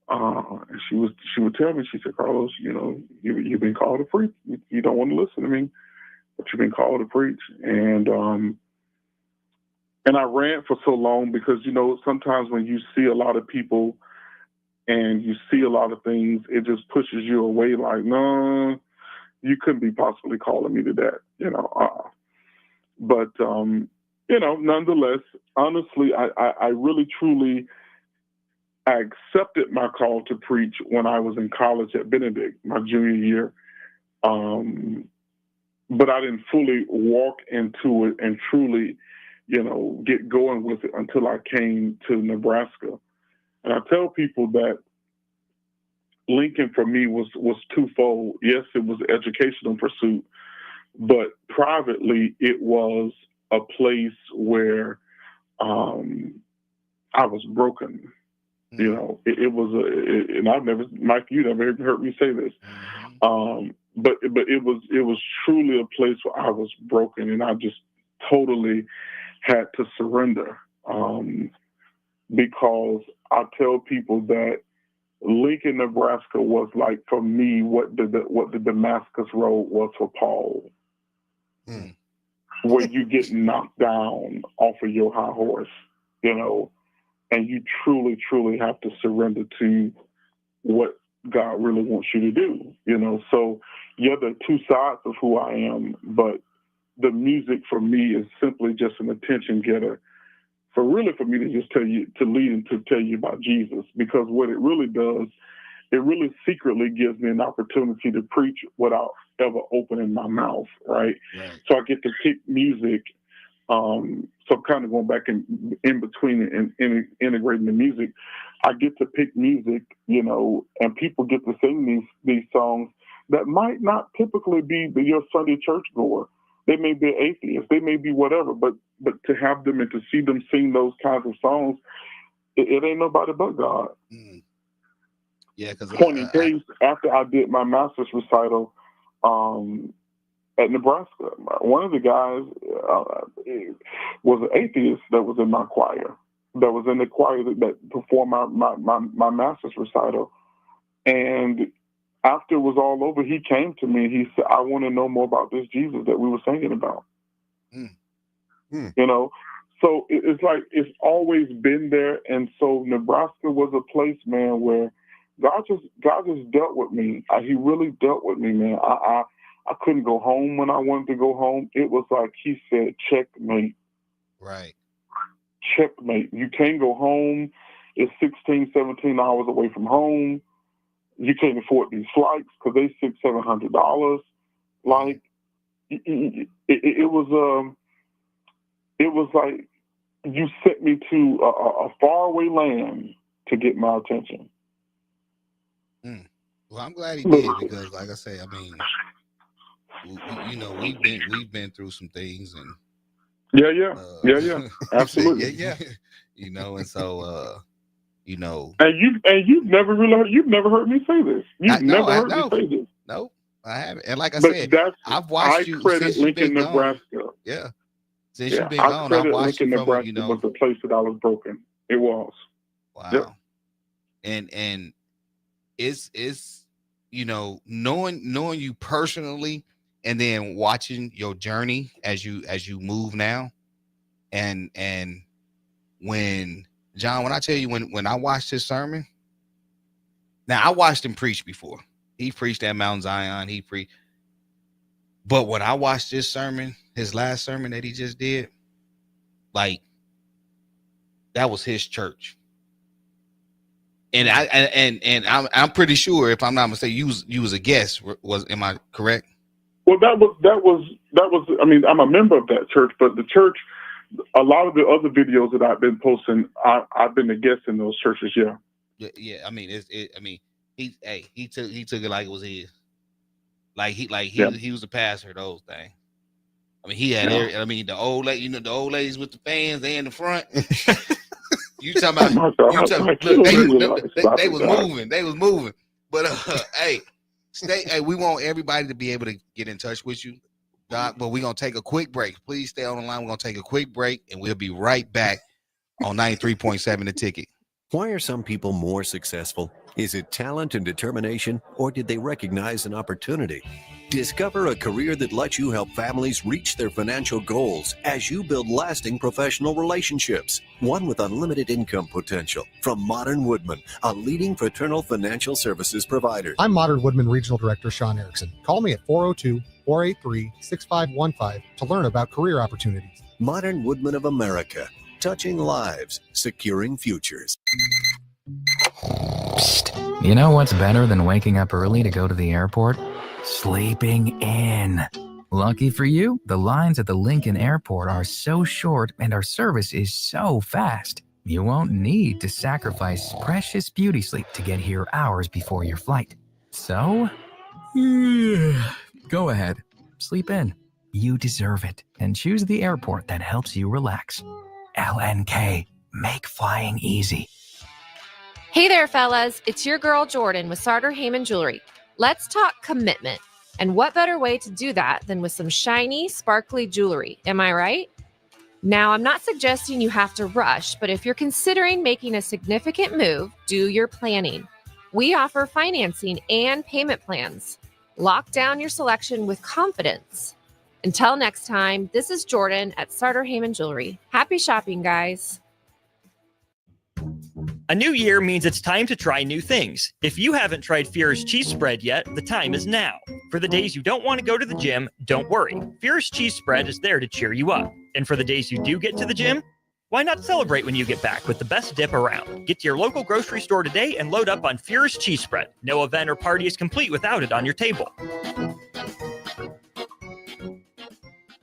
And she would tell me, she said, Carlos, you've been called to preach. You don't want to listen to me, but you've been called to preach. And I ran for so long because, sometimes when you see a lot of people and you see a lot of things, it just pushes you away. Like, no, you couldn't be possibly calling me to that, But, nonetheless, honestly, I really, truly, I accepted my call to preach when I was in college at Benedict, my junior year. But I didn't fully walk into it and truly, get going with it until I came to Nebraska. And I tell people that Lincoln for me was twofold. Yes, it was an educational pursuit, but privately it was a place where I was broken. It was and I've never, Mike, you never heard me say this. But it was truly a place where I was broken, and I just totally had to surrender. Because I tell people that Lincoln, Nebraska was like for me what the Damascus Road was for Paul. Where you get knocked down off of your high horse, and you truly, truly have to surrender to what God really wants you to do, So, yeah, there are two sides of who I am, but the music for me is simply just an attention getter for me to just tell you, to lead and to tell you about Jesus, because what it really does, it really secretly gives me an opportunity to preach without ever opening my mouth, right? So I get to pick music. So kind of going back in between and integrating the music, I get to pick music, and people get to sing these songs that might not typically be your Sunday church goer. They may be atheists, they may be whatever, but to have them and to see them sing those kinds of songs, it ain't nobody but God. Yeah, because Pointing days after I did my master's recital, at Nebraska, one of the guys was an atheist that was in my choir, that was in the choir that performed my master's recital. And after it was all over, he came to me and he said, I want to know more about this Jesus that we were singing about. So it's like it's always been there. And so Nebraska was a place, man, where God just dealt with me. He really dealt with me, man. I couldn't go home when I wanted to go home. It was like he said, checkmate. Right. checkmate. You can't go home. It's 16, 17 hours away from home. You can't afford these flights because they $600-700. Like it was like you sent me to a faraway land to get my attention. Well, I'm glad he did because, like I say, I mean, we've been through some things, and absolutely, yeah. And so and you've never heard me say this. You've never heard me say this. No, I haven't. And like I said, I've watched you since you've been Nebraska. gone. Yeah, since you've been gone, I've watched Lincoln, you from Nebraska was the place that I was broken. It was. Wow. Yep. And it's knowing you personally, and then watching your journey as you move now, and when John, when I tell you when I watched his sermon, now I watched him preach before. He preached at Mount Zion. But when I watched this sermon, his last sermon that he just did, like that was his church. And I'm pretty sure, if I'm not mistaken, you was a guest. Am I correct? Well, that was. I mean, I'm a member of that church, but the church, a lot of the other videos that I've been posting, I've been a guest in those churches. Yeah. Yeah. I mean, he took it like it was his. He was the pastor of those things. I mean, he had the old lady, the old ladies with the fans, they in the front. You talking about? They was moving. They was moving. But hey, we want everybody to be able to get in touch with you, Doc. But we're gonna take a quick break. Please stay on the line. We're gonna take a quick break, and we'll be right back on 93.7 The Ticket. Why are some people more successful? Is it talent and determination, or did they recognize an opportunity? Discover a career that lets you help families reach their financial goals as you build lasting professional relationships, one with unlimited income potential. From Modern Woodman, a leading fraternal financial services provider. I'm Modern Woodman Regional Director Sean Erickson. Call me at 402-483-6515 to learn about career opportunities. Modern Woodman of America, touching lives, securing futures. Psst. You know what's better than waking up early to go to the airport? Sleeping in. Lucky for you, the lines at the Lincoln Airport are so short and our service is so fast. You won't need to sacrifice precious beauty sleep to get here hours before your flight. So, go ahead, sleep in. You deserve it, and choose the airport that helps you relax. LNK, make flying easy. Hey there, fellas. It's your girl, Jordan, with Sartor Heyman Jewelry. Let's talk commitment. And what better way to do that than with some shiny, sparkly jewelry? Am I right? Now, I'm not suggesting you have to rush, but if you're considering making a significant move, do your planning. We offer financing and payment plans. Lock down your selection with confidence. Until next time, this is Jordan at Sartor Heyman Jewelry. Happy shopping, guys. A new year means it's time to try new things. If you haven't tried Fierce Cheese Spread yet, the time is now. For the days you don't want to go to the gym, don't worry. Fierce Cheese Spread is there to cheer you up. And for the days you do get to the gym, why not celebrate when you get back with the best dip around? Get to your local grocery store today and load up on Fierce Cheese Spread. No event or party is complete without it on your table.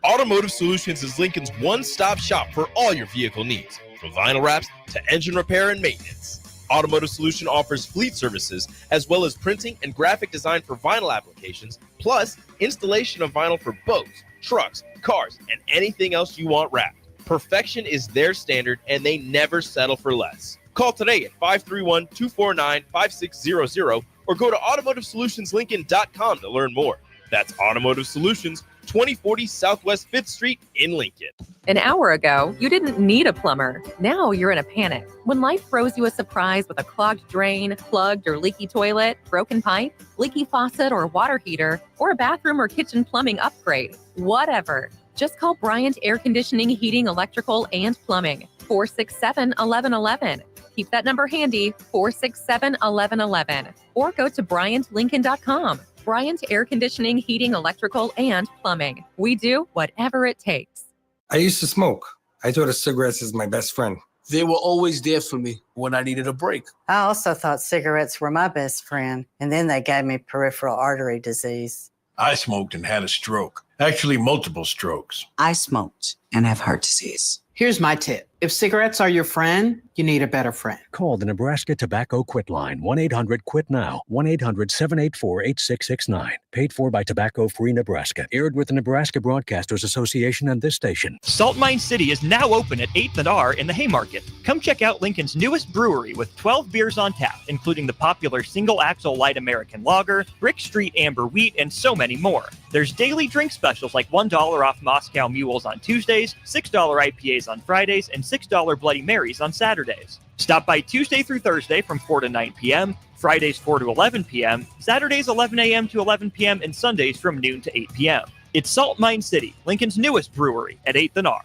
Automotive Solutions is Lincoln's one-stop shop for all your vehicle needs, from vinyl wraps to engine repair and maintenance. Automotive Solution offers fleet services as well as printing and graphic design for vinyl applications, plus installation of vinyl for boats, trucks, cars, and anything else you want wrapped. Perfection is their standard, and they never settle for less. Call today at 531-249-5600 or go to automotivesolutionslincoln.com to learn more. That's Automotive Solutions, 2040 Southwest 5th Street in Lincoln. An hour ago, you didn't need a plumber. Now you're in a panic. When life throws you a surprise with a clogged drain, plugged or leaky toilet, broken pipe, leaky faucet or water heater, or a bathroom or kitchen plumbing upgrade, whatever. Just call Bryant Air Conditioning, Heating, Electrical, and Plumbing, 467-1111. Keep that number handy, 467-1111. Or go to BryantLincoln.com. Bryant Air Conditioning, Heating, Electrical, and Plumbing. We do whatever it takes. I used to smoke. I thought of cigarettes as my best friend. They were always there for me when I needed a break. I also thought cigarettes were my best friend, and then they gave me peripheral artery disease. I smoked and had a stroke. Actually, multiple strokes. I smoked and have heart disease. Here's my tip. If cigarettes are your friend, you need a better friend. Call the Nebraska Tobacco Quit Line, 1-800-QUIT-NOW, 1-800-784-8669. Paid for by Tobacco Free Nebraska. Aired with the Nebraska Broadcasters Association and this station. Salt Mine City is now open at 8th and R in the Haymarket. Come check out Lincoln's newest brewery with 12 beers on tap, including the popular Single Axle Light American Lager, Brick Street Amber Wheat, and so many more. There's daily drink specials like $1 off Moscow Mules on Tuesdays, $6 IPAs on Fridays, and $6 Bloody Marys on Saturdays. Stop by Tuesday through Thursday from 4 to 9 p.m., Fridays 4 to 11 p.m., Saturdays 11 a.m. to 11 p.m., and Sundays from noon to 8 p.m. It's Salt Mine City, Lincoln's newest brewery at 8th and R.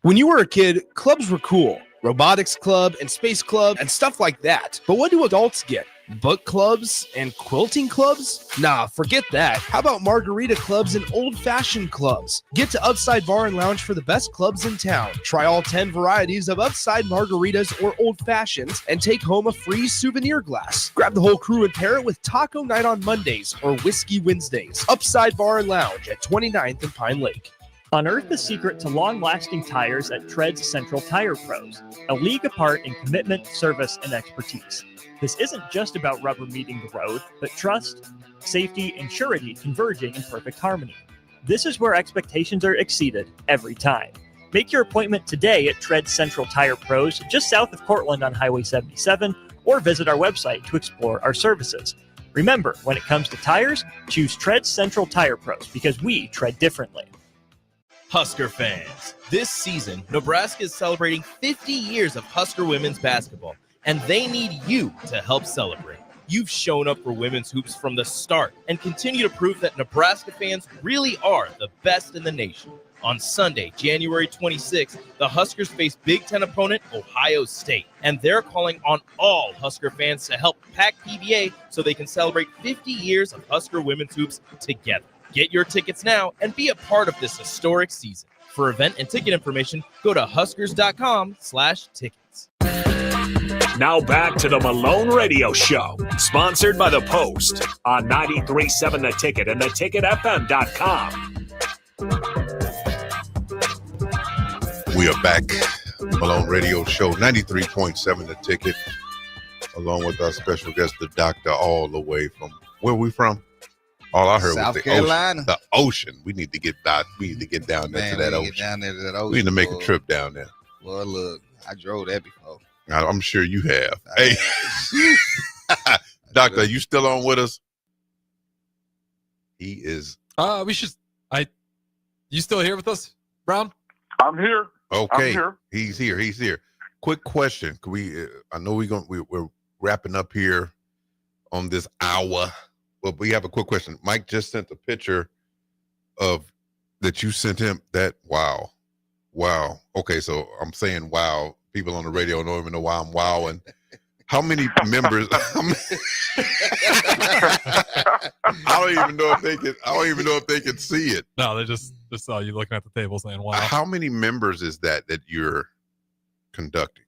When you were a kid, clubs were cool. Robotics club and space club and stuff like that. But what do adults get? Book clubs and quilting clubs? Nah, forget that. How about margarita clubs and old-fashioned clubs? Get to Upside Bar and Lounge for the best clubs in town. Try all 10 varieties of Upside margaritas or old-fashions and take home a free souvenir glass. Grab the whole crew and pair it with Taco Night on Mondays or Whiskey Wednesdays. Upside Bar and Lounge at 29th and Pine Lake. Unearth the secret to long-lasting tires at Tread's Central Tire Pros, a league apart in commitment, service, and expertise. This isn't just about rubber meeting the road, but trust, safety, and surety converging in perfect harmony. This is where expectations are exceeded every time. Make your appointment today at Tread's Central Tire Pros, just south of Cortland on Highway 77, or visit our website to explore our services. Remember, when it comes to tires, choose Tread's Central Tire Pros because we tread differently. Husker fans, this season, Nebraska is celebrating 50 years of Husker women's basketball, and they need you to help celebrate. You've shown up for women's hoops from the start and continue to prove that Nebraska fans really are the best in the nation. On Sunday, January 26th, the Huskers face Big Ten opponent Ohio State, and they're calling on all Husker fans to help pack PBA so they can celebrate 50 years of Husker women's hoops together. Get your tickets now and be a part of this historic season. For event and ticket information, go to huskers.com/tickets. Now back to the Malone Radio Show, sponsored by The Post on 93.7 The Ticket and theticketfm.com. We are back. Malone Radio Show, 93.7 The Ticket, along with our special guest, the doctor, all the way from, where are we from? All I heard South was the Carolina. ocean. The ocean. We need to get down. We need to get down there to that ocean. We need to make a trip down there. Well, look, I drove that before. I'm sure you have. Hey, doctor, are you still on with us? He is. We should. You still here with us, Brown? I'm here. Okay, I'm here. He's here. He's here. Quick question. Can we? I know we're wrapping up here on this hour. Well, we have a quick question. Mike just sent a picture of that you sent him. That wow. Okay, so I'm saying wow. People on the radio don't even know why I'm wowing. How many members? I don't even know if they can see it. No, they just saw you looking at the table saying wow. How many members is that you're conducting?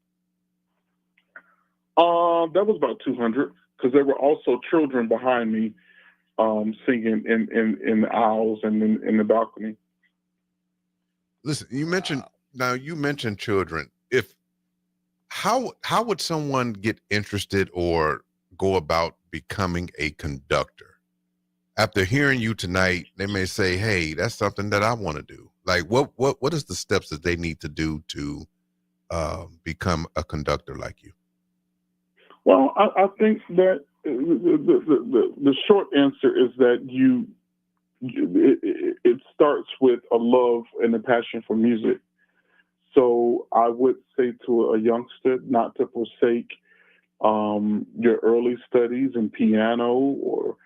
That was about 200 because there were also children behind me singing in the aisles and in the balcony. Listen, you mentioned children. How would someone get interested or go about becoming a conductor? After hearing you tonight, they may say, "Hey, that's something that I want to do." Like, what is the steps that they need to do to become a conductor like you? Well, I think that the short answer is that it starts with a love and a passion for music. So I would say to a youngster not to forsake your early studies in piano or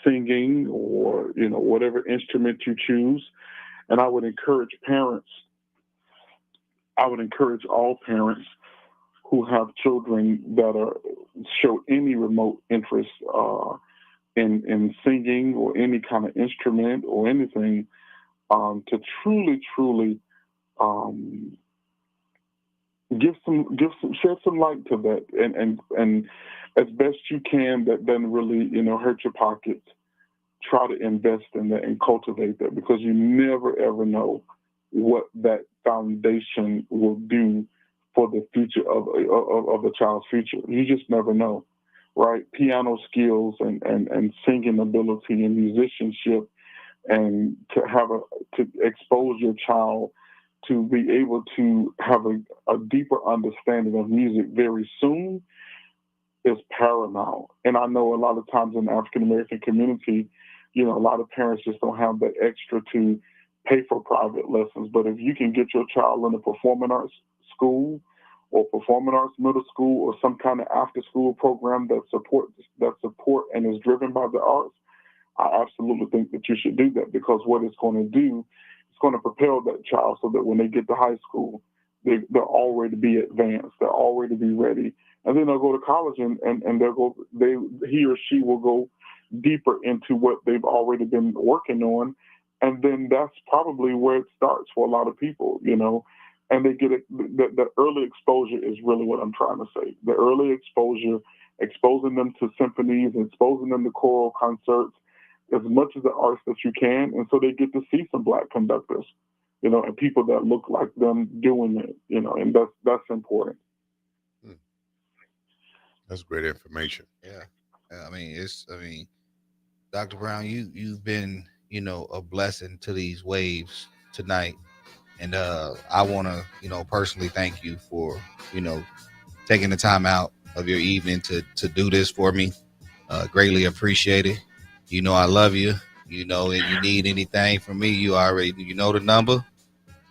singing or whatever instrument you choose. And I would encourage all parents who have children that show any remote interest in singing or any kind of instrument or anything to truly shed some light to that, and as best you can, that doesn't really hurt your pockets. Try to invest in that and cultivate that, because you never ever know what that foundation will do for the future of a child's future. You just never know, right? Piano skills and singing ability and musicianship, and to expose your child to be able to have a deeper understanding of music very soon is paramount. And I know a lot of times in the African American community, a lot of parents just don't have the extra to pay for private lessons. But if you can get your child in a performing arts school or performing arts middle school or some kind of after school program that support and is driven by the arts, I absolutely think that you should do that, because what it's going to do, it's going to propel that child so that when they get to high school, they'll already be advanced, they'll already be ready, and then they'll go to college and he or she will go deeper into what they've already been working on, and then that's probably where it starts for a lot of people, and they get the early exposure is really what I'm trying to say. The early exposure, exposing them to symphonies, exposing them to choral concerts, as much as the arts that you can, and so they get to see some Black conductors, and people that look like them doing it, and that's important. That's great information. Yeah, I mean, Dr. Brown, you've been, a blessing to these waves tonight, and I want to, personally thank you for, taking the time out of your evening to do this for me. Greatly appreciate it. I love you. If you need anything from me, you already the number,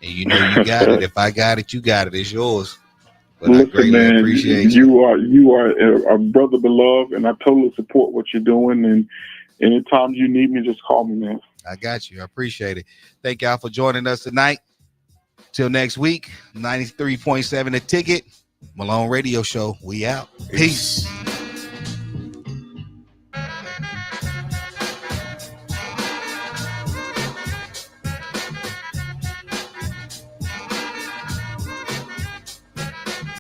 and you got it. If I got it, you got it. It's yours. But Listen, I greatly man, appreciate you. You are a brother beloved, and I totally support what you're doing. And anytime you need me, just call me, man. I got you. I appreciate it. Thank y'all for joining us tonight. Till next week, 93.7 The Ticket, Malone Radio Show. We out. Peace.